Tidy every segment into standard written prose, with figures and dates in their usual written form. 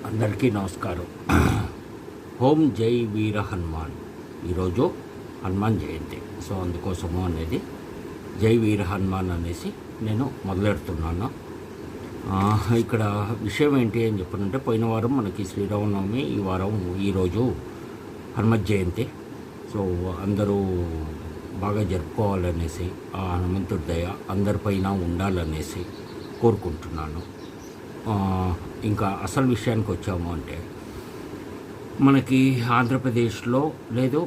అందరికీ నమస్కారం. ఓం జై వీర హనుమాన్. ఈరోజు హనుమాన్ జయంతి. సో అందుకోసము అనేది జై వీర హనుమాన్ అనేసి నేను మొదలెడుతున్నాను. ఇక్కడ విషయం ఏంటి అని చెప్పనంటే, పోయిన వారం మనకి శ్రీరామనవమి, ఈ వారం ఈరోజు హనుమత్ జయంతి. సో అందరూ బాగా జరుపుకోవాలనేసి, ఆ హనుమంతుడి దయ అందరిపైన ఉండాలనేసి కోరుకుంటున్నాను. ఇంకా అసలు విషయానికి వచ్చాము అంటే, మనకి ఆంధ్రప్రదేశ్లో లేదు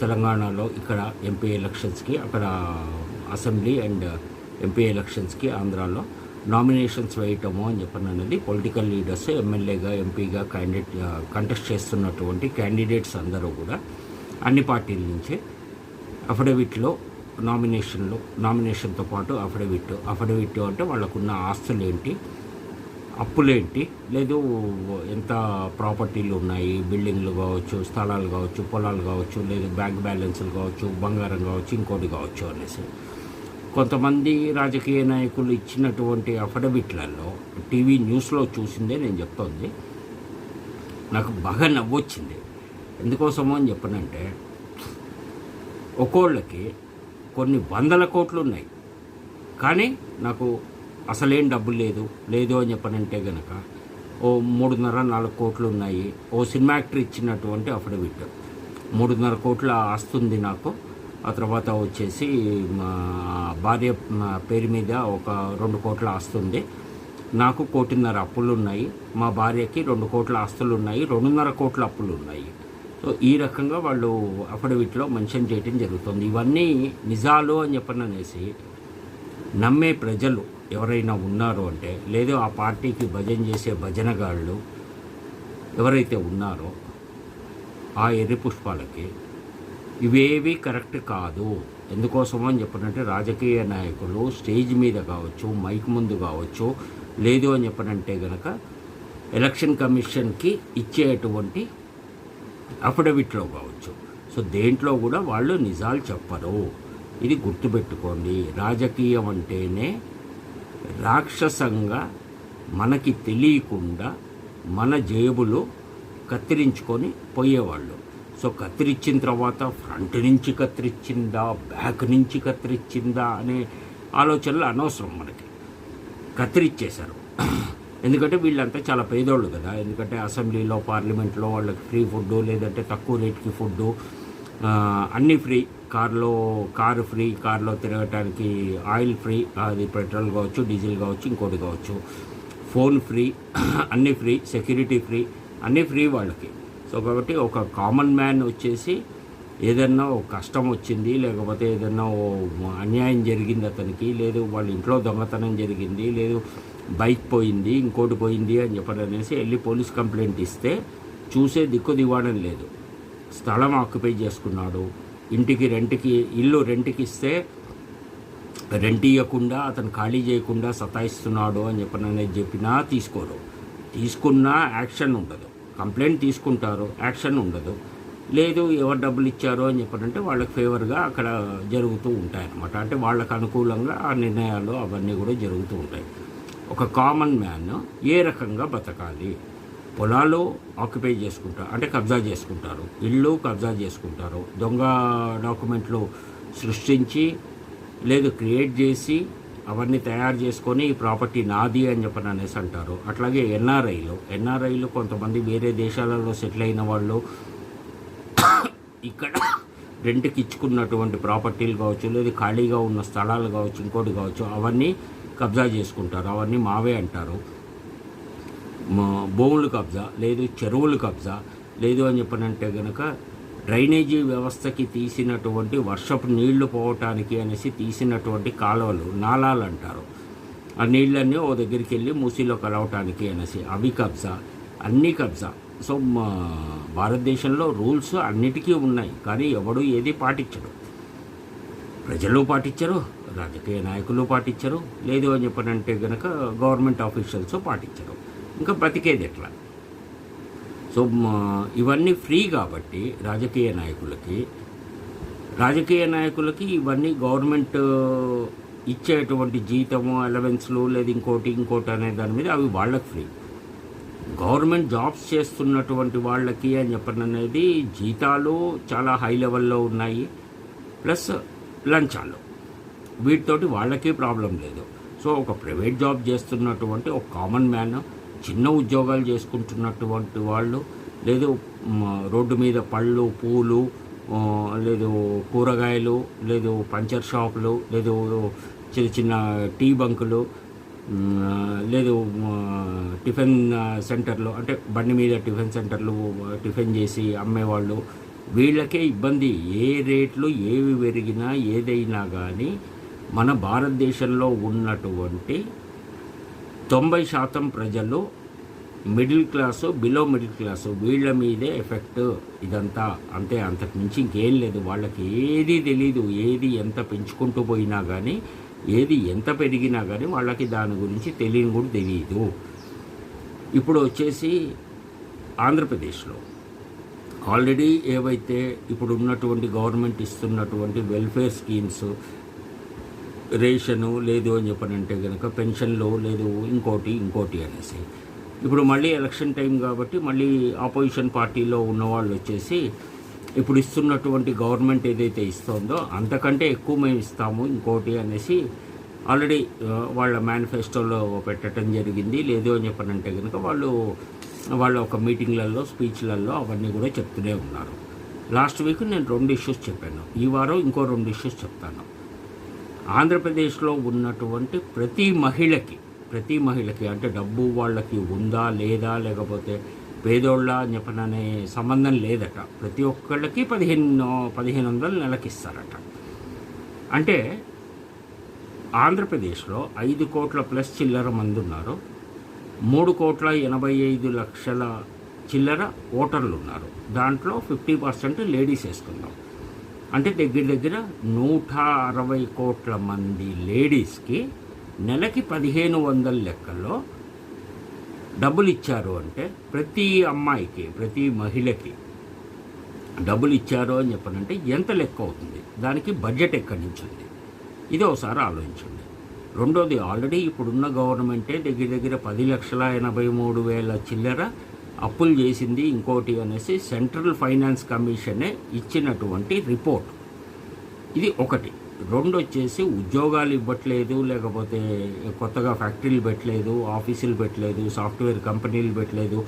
తెలంగాణలో ఇక్కడ ఎంపీ ఎలక్షన్స్కి, అక్కడ అసెంబ్లీ అండ్ ఎంపీ ఎలక్షన్స్కి ఆంధ్రాలో నామినేషన్స్ వేయటము అని చెప్పినది పొలిటికల్ లీడర్స్, ఎమ్మెల్యేగా ఎంపీగా కంటెస్ట్ చేస్తున్నటువంటి క్యాండిడేట్స్ అందరూ కూడా అన్ని పార్టీల నుంచే అఫిడవిట్లో నామినేషన్తో పాటు అఫిడవిట్ అంటే వాళ్ళకున్న ఆస్తులు ఏంటి, అప్పులేంటి, లేదు ఎంత ప్రాపర్టీలు ఉన్నాయి, బిల్డింగ్లు కావచ్చు, స్థలాలు కావచ్చు, పొలాలు కావచ్చు, లేదు బ్యాంక్ బ్యాలెన్స్లు కావచ్చు, బంగారం కావచ్చు, ఇంకోటి కావచ్చు అనేసి కొంతమంది రాజకీయ నాయకులు ఇచ్చినటువంటి అఫిడవిట్లలో టీవీ న్యూస్లో చూసిందే నేను చెప్తోంది. నాకు బాగా నవ్వొచ్చింది. ఎందుకోసమో అని చెప్పనంటే, ఒక్కోళ్ళకి కొన్ని వందల కోట్లు ఉన్నాయి, కానీ నాకు అసలేం డబ్బులు లేదు అని చెప్పనంటే కనుక ఓ 3.5-4 కోట్లు ఉన్నాయి. ఓ సినిమా యాక్టర్ ఇచ్చినటువంటి అఫిడవిట్ 3.5 కోట్ల ఆస్తుంది నాకు. ఆ తర్వాత వచ్చేసి మా భార్య పేరు మీద ఒక 2 కోట్ల ఆస్తుంది, నాకు 1.5 కోట్ల అప్పులు ఉన్నాయి, మా భార్యకి 2 కోట్ల ఆస్తులు ఉన్నాయి, 2.5 కోట్ల అప్పులు ఉన్నాయి. సో ఈ రకంగా వాళ్ళు అఫిడవిట్లో మెన్షన్ చేయడం జరుగుతుంది. ఇవన్నీ నిజాలు అని చెప్పననేసి నమ్మే ప్రజలు ఎవరైనా ఉన్నారు అంటే, లేదు ఆ పార్టీకి భజన చేసే భజనగాళ్ళు ఎవరైతే ఉన్నారో ఆ ఎర్రి పుష్పాలకి ఇవేవి కరెక్ట్ కాదు. ఎందుకోసమో అని చెప్పనంటే, రాజకీయ నాయకులు స్టేజ్ మీద కావచ్చు, మైక్ ముందు కావచ్చు, లేదు అని చెప్పనంటే కనుక ఎలక్షన్ కమిషన్కి ఇచ్చేటువంటి అఫిడవిట్లో కావచ్చు, సో దేంట్లో కూడా వాళ్ళు నిజాలు చెప్పరు. ఇది గుర్తుపెట్టుకోండి. రాజకీయం అంటేనే రాక్షసంగా మనకి తెలియకుండా మన జేబులు కత్తిరించుకొని పోయేవాళ్ళు. సో కత్తిరించిన తర్వాత ఫ్రంట్ నుంచి కత్తిరించిందా, బ్యాక్ నుంచి కత్తిరించిందా అనే ఆలోచనలు అనవసరం. మనకి కత్తిరించేశారు. ఎందుకంటే వీళ్ళంతా చాలా పేదోళ్ళు కదా. ఎందుకంటే అసెంబ్లీలో, పార్లమెంట్లో వాళ్ళకి ఫ్రీ ఫుడ్డు, లేదంటే తక్కువ రేట్కి ఫుడ్డు, అన్నీ ఫ్రీ. కారు ఫ్రీ, కారులో తిరగటానికి ఆయిల్ ఫ్రీ, అది పెట్రోల్ కావచ్చు, డీజిల్ కావచ్చు, ఇంకోటి కావచ్చు, ఫోన్ ఫ్రీ, అన్నీ ఫ్రీ, సెక్యూరిటీ ఫ్రీ, అన్నీ ఫ్రీ వాళ్ళకి. సో కాబట్టి ఒక కామన్ మ్యాన్ వచ్చేసి ఏదన్నా ఒక కష్టం వచ్చింది, లేకపోతే ఏదన్నా అన్యాయం జరిగింది అతనికి, లేదు వాళ్ళ ఇంట్లో దొంగతనం జరిగింది, లేదు బైక్ పోయింది, ఇంకోటి పోయింది అని చెప్పనేసి వెళ్ళి పోలీస్ కంప్లైంట్ ఇస్తే చూసే దిక్కు దివాణం లేదు. స్థలం ఆక్యుపై చేసుకున్నాడు, ఇల్లు రెంట్కి ఇస్తే రెంట్ ఇవ్వకుండా, అతను ఖాళీ చేయకుండా సతాయిస్తున్నాడు అని చెప్పినా తీసుకోరు. తీసుకున్నా యాక్షన్ ఉండదు. కంప్లైంట్ తీసుకుంటారు, యాక్షన్ ఉండదు. లేదు ఎవరు డబ్బులు ఇచ్చారో అని చెప్పనంటే వాళ్ళకి ఫేవర్గా అక్కడ జరుగుతూ ఉంటాయన్నమాట. అంటే వాళ్ళకు అనుకూలంగా ఆ నిర్ణయాలు అవన్నీ కూడా జరుగుతూ ఉంటాయి. ఒక కామన్ మ్యాన్ ఏ రకంగా బతకాలి? పొలాలు ఆక్యుపై చేసుకుంటారు, అంటే కబ్జా చేసుకుంటారు, ఇళ్ళు కబ్జా చేసుకుంటారు, దొంగ డాక్యుమెంట్లు సృష్టించి లేదు క్రియేట్ చేసి అవన్నీ తయారు చేసుకొని ఈ ప్రాపర్టీ నాది అని చెప్పననేసి అంటారు. అట్లాగే ఎన్ఆర్ఐలు కొంతమంది వేరే దేశాలలో సెటిల్ అయిన వాళ్ళు ఇక్కడ రెంట్కి ఇచ్చుకున్నటువంటి ప్రాపర్టీలు కావచ్చు, లేదు ఖాళీగా ఉన్న స్థలాలు కావచ్చు, ఇంకోటి కావచ్చు, అవన్నీ కబ్జా చేసుకుంటారు. అవన్నీ మావే అంటారు. భూములు కబ్జా, లేదు చెరువులు కబ్జా, లేదు అని చెప్పనంటే కనుక డ్రైనేజీ వ్యవస్థకి తీసినటువంటి వర్షపు నీళ్లు పోవటానికి అనేసి తీసినటువంటి కాలువలు, నాలాలు అంటారు. ఆ నీళ్ళన్నీ ఓ దగ్గరికి వెళ్ళి మూసీలో కలవటానికి అనేసి అవి కబ్జా, అన్నీ కబ్జా. సో భారతదేశంలో రూల్స్ అన్నిటికీ ఉన్నాయి, కానీ ఎవడు ఏది పాటించడు. ప్రజలు పాటించరు, రాజకీయ నాయకులు పాటించరు, లేదు అని చెప్పనంటే కనుక గవర్నమెంట్ ఆఫీషియల్స్ పాటించరు. ఇంకా బతికేది ఎట్లా? సో ఇవన్నీ ఫ్రీ కాబట్టి రాజకీయ నాయకులకి ఇవన్నీ గవర్నమెంట్ ఇచ్చేటువంటి జీతము, అలవెన్స్లు, లేదు ఇంకోటి అనే దాని మీద అవి వాళ్ళకి ఫ్రీ. గవర్నమెంట్ జాబ్స్ చేస్తున్నటువంటి వాళ్ళకి అని చెప్పడం అనేది జీతాలు చాలా హై లెవెల్లో ఉన్నాయి, ప్లస్ లంచాలు, వీటితోటి వాళ్ళకి ప్రాబ్లం లేదు. సో ఒక ప్రైవేట్ జాబ్ చేస్తున్నటువంటి ఒక కామన్ మ్యాన్, చిన్న ఉద్యోగాలు చేసుకుంటున్నటువంటి వాళ్ళు, లేదు రోడ్డు మీద పళ్ళు పూలు, లేదు కూరగాయలు, లేదు పంచర్ షాపులు, లేదు చిన్న చిన్న టీ బంకులు, లేదు టిఫిన్ సెంటర్లు, అంటే బండి మీద టిఫిన్ సెంటర్లు టిఫిన్ చేసి అమ్మేవాళ్ళు, వీళ్ళకే ఇబ్బంది. ఏ రేట్లు ఏవి పెరిగినా ఏదైనా కానీ మన భారతదేశంలో ఉన్నటువంటి 90% ప్రజలు middle class, below middle class, వీళ్ళ మీదే ఎఫెక్ట్ ఇదంతా. అంతే, అంతకు మించి ఇంకేం లేదు. వాళ్ళకి ఏది తెలీదు. ఏది ఎంత పెంచుకుంటూ పోయినా కానీ, ఏది ఎంత పెరిగినా కానీ వాళ్ళకి దాని గురించి తెలియని కూడా తెలియదు. ఇప్పుడు వచ్చేసి ఆంధ్రప్రదేశ్లో ఆల్రెడీ ఏవైతే ఇప్పుడు ఉన్నటువంటి గవర్నమెంట్ ఇస్తున్నటువంటి వెల్ఫేర్ స్కీమ్స్, రేషను లేదు అని చెప్పనంటే కనుక పెన్షన్లు, లేదు ఇంకోటి అనేసి, ఇప్పుడు మళ్ళీ ఎలక్షన్ టైం కాబట్టి మళ్ళీ ఆపోజిషన్ పార్టీలో ఉన్నవాళ్ళు వచ్చేసి ఇప్పుడు ఇస్తున్నటువంటి గవర్నమెంట్ ఏదైతే ఇస్తుందో అంతకంటే ఎక్కువ మేము ఇస్తాము ఇంకోటి అనేసి ఆల్రెడీ వాళ్ళ మేనిఫెస్టోలో పెట్టడం జరిగింది. లేదు అని చెప్పనంటే కనుక వాళ్ళ ఒక మీటింగ్లలో, స్పీచ్లలో అవన్నీ కూడా చెప్తూనే ఉన్నారు. లాస్ట్ వీక్ నేను 2 ఇష్యూస్ చెప్పాను. ఈ వారం ఇంకో 2 ఇష్యూస్ చెప్తాను. ఆంధ్రప్రదేశ్లో ఉన్నటువంటి ప్రతి మహిళకి అంటే డబ్బు వాళ్ళకి ఉందా లేదా, లేకపోతే పేదోళ్ళ అని చెప్పననే సంబంధం లేదట. ప్రతి ఒక్కళ్ళకి 1500 నెలకి ఇస్తారట. అంటే ఆంధ్రప్రదేశ్లో 5 కోట్ల ప్లస్ చిల్లర మంది ఉన్నారు. 3,85,00,000 చిల్లర ఓటర్లు ఉన్నారు. దాంట్లో 50% లేడీస్ వేసుకుందాం. అంటే దగ్గర 160 కోట్ల మంది లేడీస్కి నెలకి 1500 లెక్కల్లో డబ్బులు ఇచ్చారు. అంటే ప్రతి అమ్మాయికి, ప్రతి మహిళకి డబ్బులు ఇచ్చారు అని చెప్పనంటే ఎంత లెక్క అవుతుంది? దానికి బడ్జెట్ ఎక్కడి నుంచి ఉంది? ఇది ఒకసారి ఆలోచించండి. రెండోది, ఆల్రెడీ ఇప్పుడున్న గవర్నమెంటే దగ్గర 10,83,000 చిల్లర అప్పులు చేసింది ఇంకోటి అనేసి సెంట్రల్ ఫైనాన్స్ కమిషనే ఇచ్చినటువంటి రిపోర్ట్. ఇది ఒకటి. 2 వచ్చేసి ఉద్యోగాలు ఇవ్వట్లేదు, లేకపోతే కొత్తగా ఫ్యాక్టరీలు పెట్టలేదు, ఆఫీసులు పెట్టలేదు, సాఫ్ట్వేర్ కంపెనీలు పెట్టలేదు,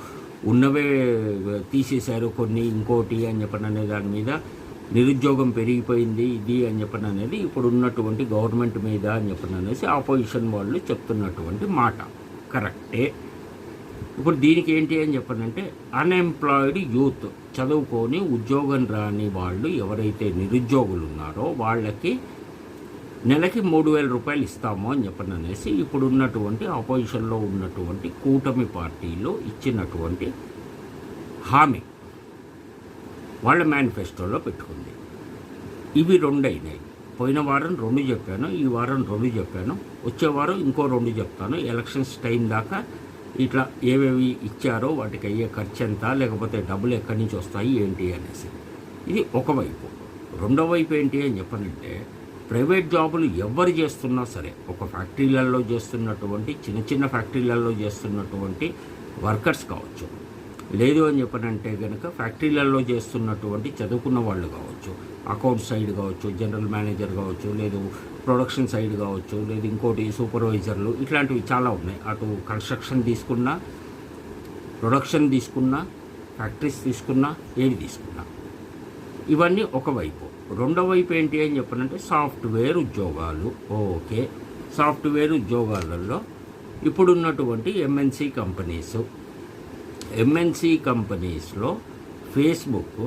ఉన్నవే తీసేశారు కొన్ని, ఇంకోటి అని చెప్పననే దాని మీద నిరుద్యోగం పెరిగిపోయింది, ఇది అని చెప్పననేది ఇప్పుడు ఉన్నటువంటి గవర్నమెంట్ మీద అని చెప్పననేసి ఆపోజిషన్ వాళ్ళు చెప్తున్నటువంటి మాట కరెక్టే. ఇప్పుడు దీనికి ఏంటి అని చెప్పనంటే అన్ఎంప్లాయిడ్ యూత్, చదువుకొని ఉద్యోగం రాని వాళ్ళు ఎవరైతే నిరుద్యోగులు ఉన్నారో వాళ్ళకి నెలకి 3,000 రూపాయలు ఇస్తాము అని చెప్పననేసి ఇప్పుడు ఉన్నటువంటి ఆపోజిషన్లో ఉన్నటువంటి కూటమి పార్టీలో ఇచ్చినటువంటి హామీ వాళ్ళ మేనిఫెస్టోలో పెట్టుకుంది. ఇవి 2 అయినాయి. పోయిన వారం 2 చెప్పాను, ఈ వారం 2 చెప్పాను, వచ్చే వారం ఇంకో 2 చెప్తాను. ఎలక్షన్స్ టైం దాకా ఇట్లా ఏవేవి ఇచ్చారో వాటికి అయ్యే ఖర్చు ఎంత, లేకపోతే డబ్బులు ఎక్కడి నుంచి వస్తాయి ఏంటి అనేసి. ఇది ఒకవైపు. రెండో వైపు ఏంటి అని చెప్పనంటే ప్రైవేట్ జాబులు ఎవరు చేస్తున్నా సరే, ఒక ఫ్యాక్టరీలలో చేస్తున్నటువంటి చిన్న ఫ్యాక్టరీలలో చేస్తున్నటువంటి వర్కర్స్ కావచ్చు, లేదు అని చెప్పనంటే కనుక ఫ్యాక్టరీలలో చేస్తున్నటువంటి చదువుకున్న వాళ్ళు కావచ్చు, అకౌంట్ సైడ్ కావచ్చు, జనరల్ మేనేజర్ కావచ్చు, లేదు ప్రొడక్షన్ సైడ్ కావచ్చు, లేదు ఇంకోటి సూపర్వైజర్లు, ఇట్లాంటివి చాలా ఉన్నాయి. అటు కన్స్ట్రక్షన్ తీసుకున్నా, ప్రొడక్షన్ తీసుకున్నా, ఫ్యాక్టరీస్ తీసుకున్నా, ఏవి తీసుకున్నా, ఇవన్నీ ఒకవైపు. రెండో వైపు ఏంటి అని చెప్పనంటే సాఫ్ట్వేర్ ఉద్యోగాలు. ఓకే, సాఫ్ట్వేర్ ఉద్యోగాలలో ఇప్పుడున్నటువంటి ఎంఎన్సీ కంపెనీస్లో ఫేస్బుక్,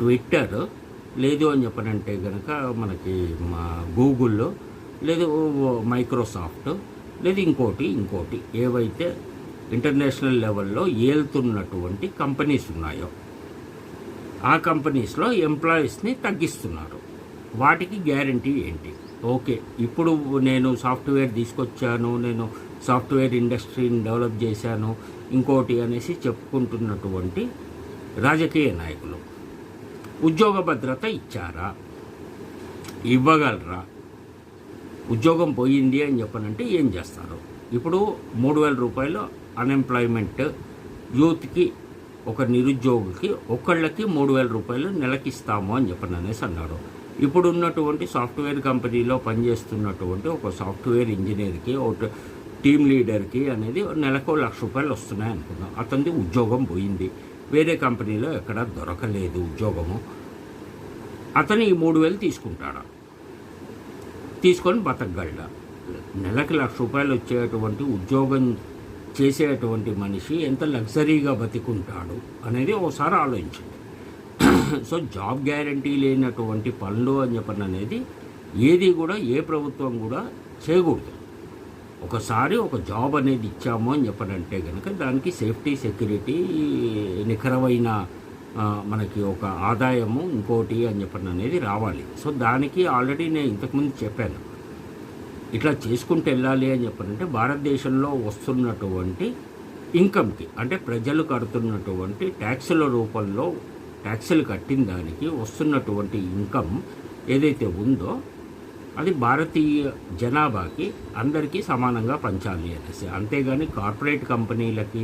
ట్విట్టర్, లేదు అని చెప్పనంటే కనుక మనకి గూగుల్లో, లేదు మైక్రోసాఫ్ట్, లేదు ఇంకోటి ఏవైతే ఇంటర్నేషనల్ లెవెల్లో ఏలుతున్నటువంటి కంపెనీస్ ఉన్నాయో ఆ కంపెనీస్లో ఎంప్లాయీస్ని తగ్గిస్తున్నారు. వాటికి గ్యారంటీ ఏంటి? ఓకే, ఇప్పుడు నేను సాఫ్ట్వేర్ తీసుకొచ్చాను, నేను సాఫ్ట్వేర్ ఇండస్ట్రీని డెవలప్ చేశాను, ఇంకోటి అనేసి చెప్పుకుంటున్నటువంటి రాజకీయ నాయకులు ఉద్యోగ భద్రత ఇచ్చారా? ఇవ్వగలరా? ఉద్యోగం పోయింది అని చెప్పనంటే ఏం చేస్తారు? ఇప్పుడు 3,000 రూపాయలు అన్ఎంప్లాయ్మెంట్ యూత్కి ఒక నిరుద్యోగికి ఒకళ్ళకి 3,000 రూపాయలు నెలకి ఇస్తాము అని అనేసి అన్నారు. ఇప్పుడు ఉన్నటువంటి సాఫ్ట్వేర్ కంపెనీలో పనిచేస్తున్నటువంటి ఒక సాఫ్ట్వేర్ ఇంజనీర్కి ఒక టీమ్ లీడర్కి అనేది నెలకు 1,00,000 రూపాయలు వస్తున్నాయి అనుకున్నాం. అతనిది ఉద్యోగం పోయింది, వేరే కంపెనీలో ఎక్కడా దొరకలేదు ఉద్యోగము. అతను ఈ 3,000 తీసుకుంటాడా? తీసుకొని బతకగలడా? నెలకి 1,00,000 రూపాయలు వచ్చేటువంటి ఉద్యోగం చేసేటువంటి మనిషి ఎంత లగ్జరీగా బతికుంటాడు అనేది ఒకసారి ఆలోచించండి. సో జాబ్ గ్యారంటీ లేనటువంటి పనులు అని అనేది ఏది కూడా ఏ ప్రభుత్వం కూడా చేయకూడదు. ఒకసారి ఒక జాబ్ అనేది ఇచ్చాము అని చెప్పనంటే కనుక దానికి సేఫ్టీ, సెక్యూరిటీ, నిఖరమైన మనకి ఒక ఆదాయము ఇంకోటి అని అనేది రావాలి. సో దానికి ఆల్రెడీ నేను ఇంతకుముందు చెప్పాను, ఇట్లా చేసుకుంటూ వెళ్ళాలి అని చెప్పనంటే భారతదేశంలో వస్తున్నటువంటి ఇన్కమ్కి, అంటే ప్రజలు కడుతున్నటువంటి ట్యాక్సుల రూపంలో ట్యాక్సులు కట్టిన దానికి వస్తున్నటువంటి ఇన్కమ్ ఏదైతే ఉందో అది భారతీయ జనాభాకి అందరికీ సమానంగా పంచాలి అనేసి. అంతేగాని కార్పొరేట్ కంపెనీలకి,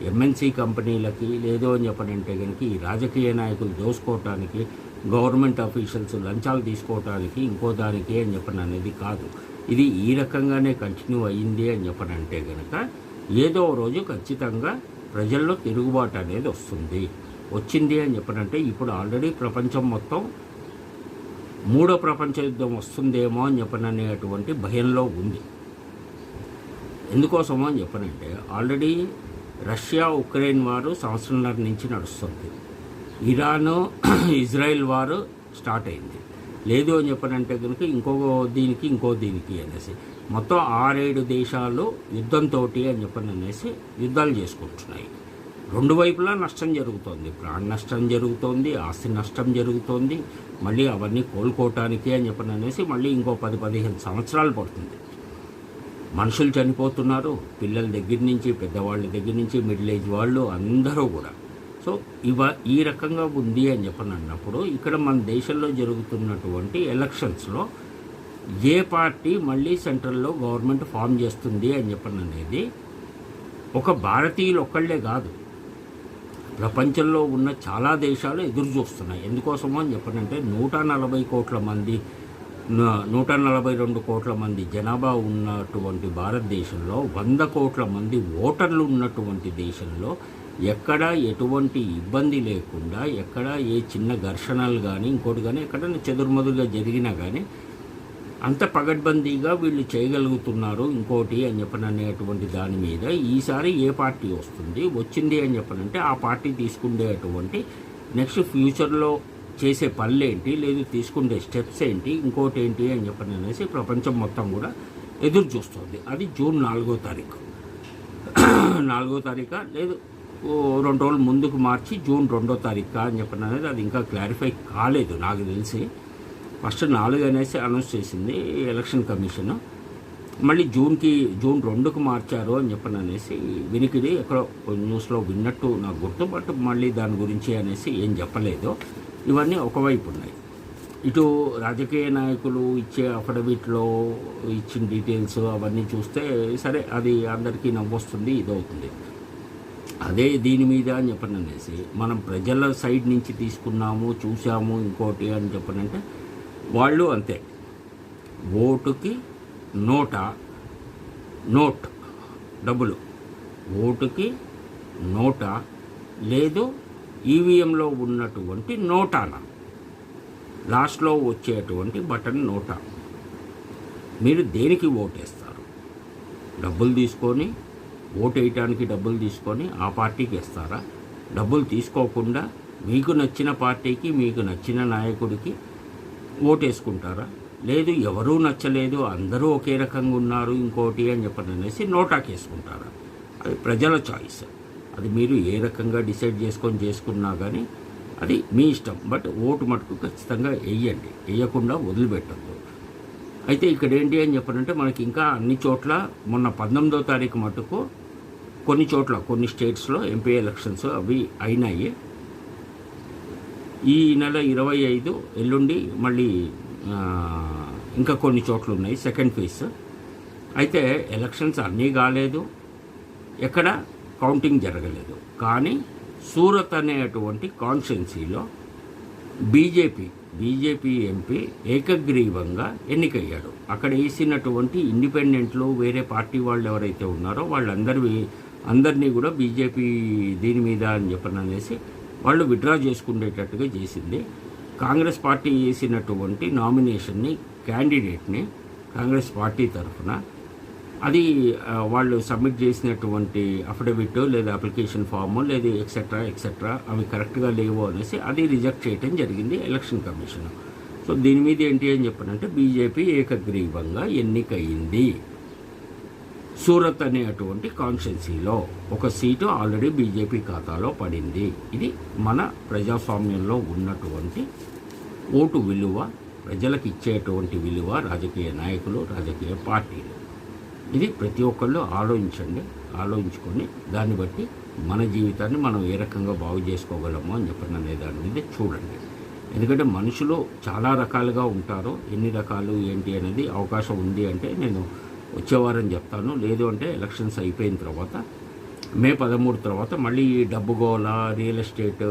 ఎంఎన్సీ కంపెనీలకి లేదు అని చెప్పనంటే కనుక ఈ రాజకీయ నాయకులు దోసుకోవటానికి, గవర్నమెంట్ ఆఫీషియల్స్ లంచాలు తీసుకోవటానికి, ఇంకో దానికి అని అనేది కాదు. ఇది ఈ రకంగానే కంటిన్యూ అయ్యింది అని చెప్పనంటే కనుక ఏదో రోజు ఖచ్చితంగా ప్రజల్లో తిరుగుబాటు అనేది వచ్చింది అని చెప్పనంటే ఇప్పుడు ఆల్రెడీ ప్రపంచం మొత్తం 3వ ప్రపంచ యుద్ధం వస్తుందేమో అని చెప్పననేటువంటి భయంలో ఉంది. ఎందుకోసమో అని చెప్పనంటే ఆల్రెడీ రష్యా ఉక్రెయిన్ వారు సంవత్సరంన్నర నుంచి నడుస్తుంది. ఇరాను ఇజ్రాయెల్ వారు స్టార్ట్ అయింది. లేదు అని చెప్పనంటే కనుక ఇంకో దీనికి అనేసి మొత్తం 6-7 దేశాలు యుద్ధంతో అని అనేసి యుద్ధాలు చేసుకుంటున్నాయి. రెండు వైపులా నష్టం జరుగుతోంది, ప్రాణ నష్టం జరుగుతోంది, ఆస్తి నష్టం జరుగుతోంది. మళ్ళీ అవన్నీ కోలుకోవటానికి అని అనేసి మళ్ళీ ఇంకో 10-15 సంవత్సరాలు పడుతుంది. మనుషులు చనిపోతున్నారు, పిల్లల దగ్గర నుంచి పెద్దవాళ్ళ దగ్గర నుంచి మిడిల్ ఏజ్ వాళ్ళు అందరూ కూడా. సో ఈ రకంగా ఉంది అని అన్నప్పుడు ఇక్కడ మన దేశంలో జరుగుతున్నటువంటి ఎలక్షన్స్లో ఏ పార్టీ మళ్ళీ సెంట్రల్లో గవర్నమెంట్ ఫామ్ చేస్తుంది అని అనేది ఒక భారతీయులు ఒక్కళ్ళే కాదు, ప్రపంచంలో ఉన్న చాలా దేశాలు ఎదురు చూస్తున్నాయి. ఎందుకోసమో అని చెప్పనంటే 140 కోట్ల మంది 142 కోట్ల మంది జనాభా ఉన్నటువంటి భారతదేశంలో 100 కోట్ల మంది ఓటర్లు ఉన్నటువంటి దేశంలో ఎక్కడ ఎటువంటి ఇబ్బంది లేకుండా, ఎక్కడ ఏ చిన్న ఘర్షణలు కానీ ఇంకోటి కానీ ఎక్కడైనా చెదురుమదురుగా జరిగినా కానీ అంత పగడ్బందీగా వీళ్ళు చేయగలుగుతున్నారు ఇంకోటి అని చెప్పననేటువంటి దాని మీద ఈసారి ఏ పార్టీ వచ్చింది అని చెప్పనంటే ఆ పార్టీ తీసుకునేటువంటి నెక్స్ట్ ఫ్యూచర్లో చేసే పనులేంటి, లేదు తీసుకునే స్టెప్స్ ఏంటి, ఇంకోటి ఏంటి అని చెప్పననేసి ప్రపంచం మొత్తం కూడా ఎదురు చూస్తుంది. అది జూన్ 4వ తారీఖు 4వ తారీఖు లేదు 2 రోజులు ముందుకు మార్చి జూన్ 2వ తారీఖు అని చెప్పననేది అది ఇంకా క్లారిఫై కాలేదు. నాకు తెలిసి ఫస్ట్ 4 అనేసి అనౌన్స్ చేసింది ఎలక్షన్ కమిషన్. మళ్ళీ జూన్ 2కు మార్చారు అని చెప్పననేసి వినికిడి ఎక్కడో న్యూస్లో విన్నట్టు నాకు గుర్తు. బట్ మళ్ళీ దాని గురించి అనేసి ఏం చెప్పలేదు. ఇవన్నీ ఒకవైపు ఉన్నాయి. ఇటు రాజకీయ నాయకులు ఇచ్చే అఫిడవిట్లో ఇచ్చిన డీటెయిల్స్ అవన్నీ చూస్తే సరే అది అందరికీ నవ్వొస్తుంది, ఇదవుతుంది. అదే దీని మీద అని చెప్పననేసి మనం ప్రజల సైడ్ నుంచి తీసుకున్నాము, చూసాము ఇంకోటి అని చెప్పనంటే వాళ్ళు అంతే, ఓటుకి నోట్ డబ్బులు, ఓటుకి నోటా లేదు ఈవీఎంలో ఉన్నటువంటి నోటానా, లాస్ట్లో వచ్చేటువంటి బటన్ నోటా. మీరు దేనికి ఓటేస్తారు? డబ్బులు తీసుకొని ఓటు వేయటానికి డబ్బులు తీసుకొని ఆ పార్టీకి వేస్తారా? డబ్బులు తీసుకోకుండా మీకు నచ్చిన పార్టీకి, మీకు నచ్చిన నాయకుడికి ఓటేసుకుంటారా? లేదు ఎవరూ నచ్చలేదు, అందరూ ఒకే రకంగా ఉన్నారు ఇంకోటి అని చెప్పననేసి నోటాకి వేసుకుంటారా? అది ప్రజల చాయిస్. అది మీరు ఏ రకంగా డిసైడ్ చేసుకున్నా కానీ అది మీ ఇష్టం. బట్ ఓటు మటుకు ఖచ్చితంగా వేయండి, వేయకుండా వదిలిపెట్టద్దు. అయితే ఇక్కడ ఏంటి అని చెప్పనంటే మనకి ఇంకా అన్ని చోట్ల మొన్న 19వ తారీఖు మటుకు కొన్ని చోట్ల కొన్ని స్టేట్స్లో ఎంపీ ఎలక్షన్స్ అవి అయినాయి. ఈ నెల 25 ఎల్లుండి మళ్ళీ ఇంకా కొన్ని చోట్ల ఉన్నాయి సెకండ్ ఫేజ్. అయితే ఎలక్షన్స్ అన్నీ కాలేదు. ఎక్కడ కౌంటింగ్ జరగలేదు. కానీ సూరత్ అనేటువంటి కాన్స్టిట్యున్సీలో బీజేపీ ఎంపీ ఏకగ్రీవంగా ఎన్నికయ్యాడు. అక్కడ వేసినటువంటి ఇండిపెండెంట్లు వేరే పార్టీ వాళ్ళు ఎవరైతే ఉన్నారో అందరినీ కూడా బీజేపీ దీని మీద అని చెప్పననేసి వాళ్ళు విత్డ్రా చేసుకునేటట్టుగా చేసింది. కాంగ్రెస్ పార్టీ వేసినటువంటి నామినేషన్ని క్యాండిడేట్ని కాంగ్రెస్ పార్టీ తరఫున అది వాళ్ళు సబ్మిట్ చేసినటువంటి అఫిడవిట్ లేదా అప్లికేషన్ ఫాము లేదా ఎక్సెట్రా అవి కరెక్ట్గా లేవు అనేసి అది రిజెక్ట్ చేయడం జరిగింది ఎలక్షన్ కమిషన్. సో దీని మీద ఏంటి అని చెప్పనంటే బీజేపీ ఏకగ్రీవంగా ఎన్నికయింది. సూరత్ అనేటువంటి కాన్స్టిట్యున్సీలో ఒక సీటు ఆల్రెడీ బీజేపీ ఖాతాలో పడింది. ఇది మన ప్రజాస్వామ్యంలో ఉన్నటువంటి ఓటు విలువ, ప్రజలకు ఇచ్చేటువంటి విలువ, రాజకీయ నాయకులు, రాజకీయ పార్టీలు. ఇది ప్రతి ఒక్కళ్ళు ఆలోచించుకొని దాన్ని బట్టి మన జీవితాన్ని మనం ఏ రకంగా బాగు చేసుకోగలము అని చెప్పిన దాని మీద చూడండి. ఎందుకంటే మనుషులు చాలా రకాలుగా ఉంటారు. ఎన్ని రకాలు ఏంటి అనేది అవకాశం ఉంది అంటే నేను వచ్చేవారని చెప్తాను. లేదు అంటే ఎలక్షన్స్ అయిపోయిన తర్వాత మే 13 తర్వాత మళ్ళీ డబ్బు గోల, రియల్ ఎస్టేట్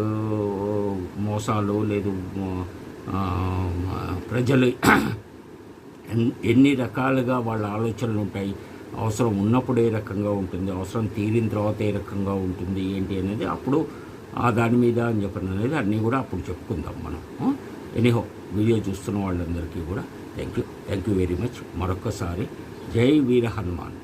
మోసాలు, లేదు ప్రజలు ఎన్ని రకాలుగా వాళ్ళ ఆలోచనలు ఉంటాయి, అవసరం ఉన్నప్పుడు ఏ రకంగా ఉంటుంది, అవసరం తీరిన తర్వాత ఏ రకంగా ఉంటుంది ఏంటి అనేది అప్పుడు దాని మీద అని చెప్పిన అనేది అన్నీ కూడా అప్పుడు చెప్పుకుందాం మనం. ఎనీహో వీడియో చూస్తున్న వాళ్ళందరికీ కూడా థ్యాంక్ యూ వెరీ మచ్. మరొక్కసారి జై వీర హనుమాన్.